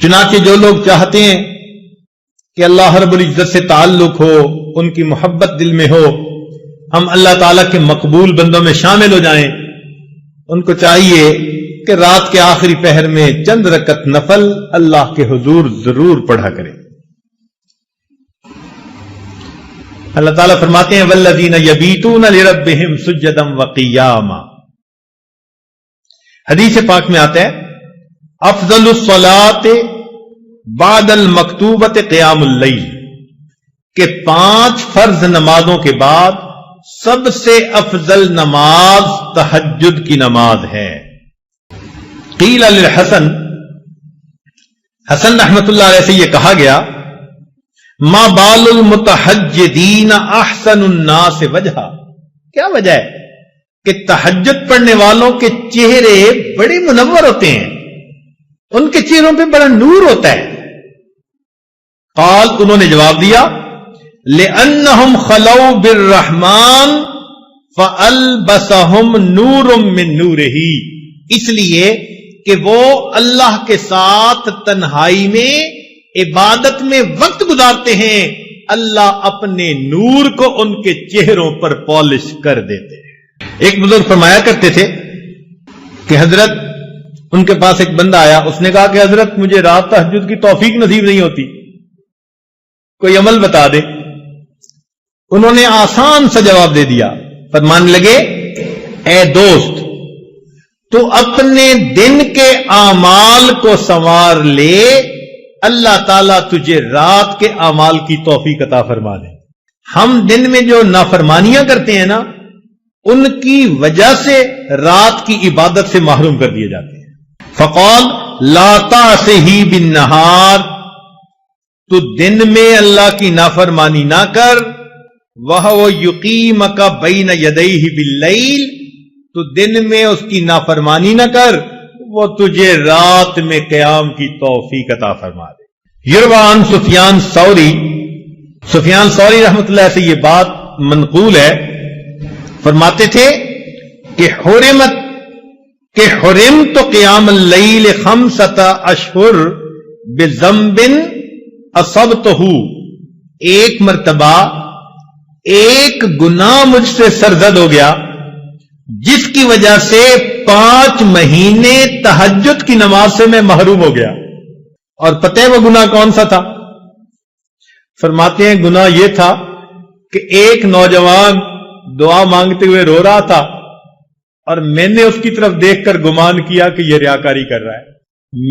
چنانچہ جو لوگ چاہتے ہیں کہ اللہ رب العزت سے تعلق ہو، ان کی محبت دل میں ہو، ہم اللہ تعالیٰ کے مقبول بندوں میں شامل ہو جائیں، ان کو چاہیے کہ رات کے آخری پہر میں چند رکعت نفل اللہ کے حضور ضرور پڑھا کریں۔ اللہ تعالیٰ فرماتے ہیں والذین یبیتون لربہم سجدا وقیاما۔ حدیث پاک میں آتا ہے افضل الصلاۃ بعد المکتوبۃ قیام اللیل، کہ 5 فرض نمازوں کے بعد سب سے افضل نماز تہجد کی نماز ہے۔ قیل للحسن، حسن رحمت اللہ علیہ سے یہ کہا گیا ما بال المتحجدین احسن الناس وجہا، کیا وجہ ہے کہ تہجد پڑھنے والوں کے چہرے بڑے منور ہوتے ہیں، ان کے چہروں پہ بڑا نور ہوتا ہے۔ قال، انہوں نے جواب دیا لأنہم خلو بالرحمن فألبسہم نور من نورہ، اس لیے کہ وہ اللہ کے ساتھ تنہائی میں عبادت میں وقت گزارتے ہیں، اللہ اپنے نور کو ان کے چہروں پر پالش کر دیتے ہیں۔ ایک بزرگ فرمایا کرتے تھے کہ حضرت، ان کے پاس ایک بندہ آیا، اس نے کہا کہ حضرت مجھے رات تہجد کی توفیق نصیب نہیں ہوتی، کوئی عمل بتا دے۔ انہوں نے آسان سا جواب دے دیا، فرمانے لگے اے دوست، تو اپنے دن کے اعمال کو سنوار لے، اللہ تعالیٰ تجھے رات کے اعمال کی توفیق عطا فرما دے۔ ہم دن میں جو نافرمانیاں کرتے ہیں نا، ان کی وجہ سے رات کی عبادت سے محروم کر دیے جاتے ہیں۔ فقال لا تعصه بالنہار، تو دن میں اللہ کی نافرمانی نہ کر، وَهُوَ يُقِيمَكَ بَيْنَ يَدَيْهِ بِاللَّيْلِ، تو دن میں اس کی نافرمانی نہ کر، وہ تجھے رات میں قیام کی توفیق عطا فرما دے۔ یروان سفیان ثوری رحمت اللہ سے یہ بات منقول ہے، فرماتے تھے کہ حرمت قیام اللیل 5 اشہر بذنب اصبتہ، ایک مرتبہ ایک گناہ مجھ سے سرزد ہو گیا جس کی وجہ سے 5 مہینے تہجد کی نماز سے میں محروم ہو گیا۔ اور پتہ ہے وہ گناہ کون سا تھا؟ فرماتے ہیں گناہ یہ تھا کہ ایک نوجوان دعا مانگتے ہوئے رو رہا تھا، اور میں نے اس کی طرف دیکھ کر گمان کیا کہ یہ ریاکاری کر رہا ہے۔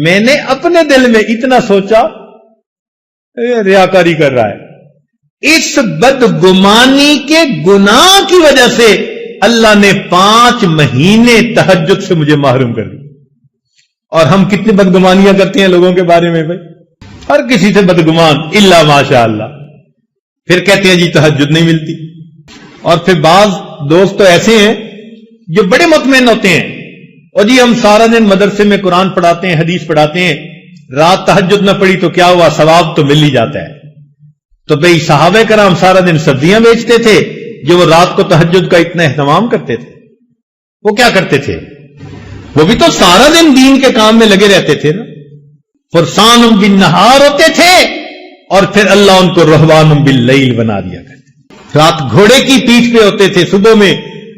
میں نے اپنے دل میں اتنا سوچا ریاکاری کر رہا ہے۔ اس بدگمانی کے گناہ کی وجہ سے اللہ نے 5 مہینے تہجد سے مجھے محروم کر دیا۔ اور ہم کتنی بدگمانیاں کرتے ہیں لوگوں کے بارے میں بھائی، ہر کسی سے بدگمان الا ماشاء اللہ، پھر کہتے ہیں جی تہجد نہیں ملتی۔ اور پھر بعض دوست تو ایسے ہیں جو بڑے مطمئن ہوتے ہیں، اور جی ہم سارا دن مدرسے میں قرآن پڑھاتے ہیں، حدیث پڑھاتے ہیں، رات تہجد نہ پڑھی تو کیا ہوا، ثواب تو مل ہی جاتا ہے۔ تو بھئی صحابہ کرام سارا دن سبزیاں بیچتے تھے جو وہ رات کو تہجد کا اتنا اہتمام کرتے تھے، وہ کیا کرتے تھے؟ وہ بھی تو سارا دن دین کے کام میں لگے رہتے تھے نا، فرسان بالنہار ہوتے تھے، اور پھر اللہ ان کو رہبان باللیل بنا دیا کرتے، رات گھوڑے کی پیٹھ پہ ہوتے تھے صبح میں،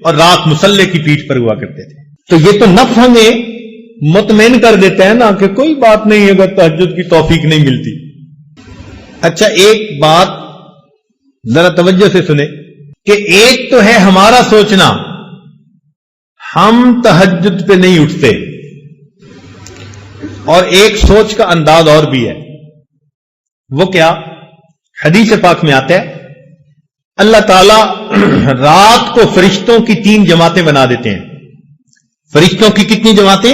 اور رات مسلح کی پیٹھ پر ہوا کرتے تھے۔ تو یہ تو نفس ہمیں مطمئن کر دیتا ہے نا کہ کوئی بات نہیں اگر تہجد کی توفیق نہیں ملتی۔ اچھا ایک بات ذرا توجہ سے سنیں کہ ایک تو ہے ہمارا سوچنا ہم تہجد پہ نہیں اٹھتے، اور ایک سوچ کا انداز اور بھی ہے، وہ کیا؟ حدیث پاک میں آتا ہے اللہ تعالی رات کو فرشتوں کی 3 جماعتیں بنا دیتے ہیں۔ فرشتوں کی کتنی جماعتیں؟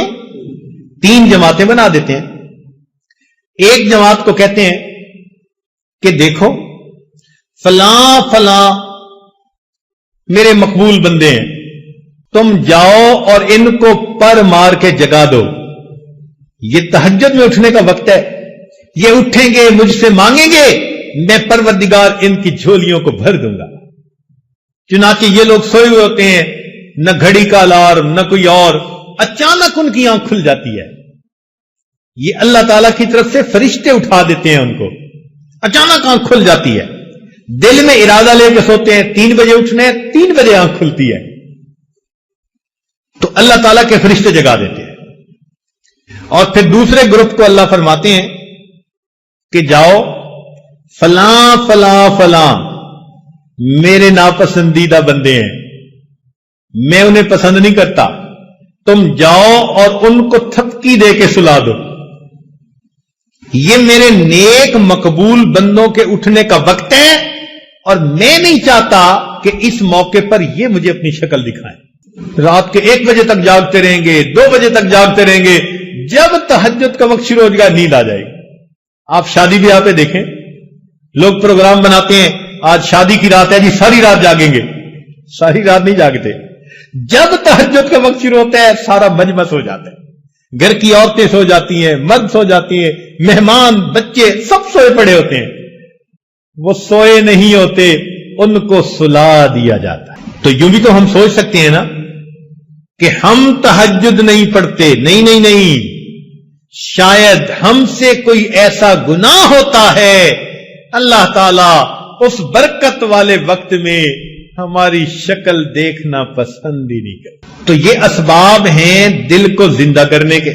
3 جماعتیں بنا دیتے ہیں۔ ایک جماعت کو کہتے ہیں کہ دیکھو فلاں فلاں میرے مقبول بندے ہیں، تم جاؤ اور ان کو پر مار کے جگا دو، یہ تہجد میں اٹھنے کا وقت ہے، یہ اٹھیں گے مجھ سے مانگیں گے، میں پروردگار ان کی جھولیوں کو بھر دوں گا۔ چنانچہ یہ لوگ سوئے ہوئے ہوتے ہیں، نہ گھڑی کا الارم نہ کوئی اور، اچانک ان کی آنکھ کھل جاتی ہے، یہ اللہ تعالیٰ کی طرف سے فرشتے اٹھا دیتے ہیں ان کو. اچانک آنکھ کھل جاتی ہے, دل میں ارادہ لے کے سوتے ہیں 3 بجے اٹھنے, 3 بجے آنکھ کھلتی ہے, تو اللہ تعالیٰ کے فرشتے جگا دیتے ہیں. اور پھر دوسرے گروپ کو اللہ فرماتے ہیں کہ جاؤ فلاں فلاں فلاں میرے ناپسندیدہ بندے ہیں, میں انہیں پسند نہیں کرتا, تم جاؤ اور ان کو تھپکی دے کے سلا دو. یہ میرے نیک مقبول بندوں کے اٹھنے کا وقت ہے اور میں نہیں چاہتا کہ اس موقع پر یہ مجھے اپنی شکل دکھائیں. رات کے 1 بجے تک جاگتے رہیں گے, 2 بجے تک جاگتے رہیں گے, جب تہجد کا وقت شروع ہو جائے گا نیند آ جائے گی. آپ شادی بیاہ پہ دیکھیں, لوگ پروگرام بناتے ہیں آج شادی کی رات ہے جی, ساری رات جاگیں گے. ساری رات نہیں جاگتے. جب تہجد کا وقت شروع ہوتا ہے سارا مجمع ہو جاتا ہے, گھر کی عورتیں سو جاتی ہیں, مرد سو جاتی ہیں, مہمان بچے سب سوئے پڑے ہوتے ہیں. وہ سوئے نہیں ہوتے, ان کو سلا دیا جاتا ہے. تو یوں بھی تو ہم سوچ سکتے ہیں نا کہ ہم تہجد نہیں پڑھتے, نہیں نہیں نہیں, شاید ہم سے کوئی ایسا گناہ ہوتا ہے اللہ تعالیٰ اس برکت والے وقت میں ہماری شکل دیکھنا پسند ہی نہیں کرتا. تو یہ اسباب ہیں دل کو زندہ کرنے کے.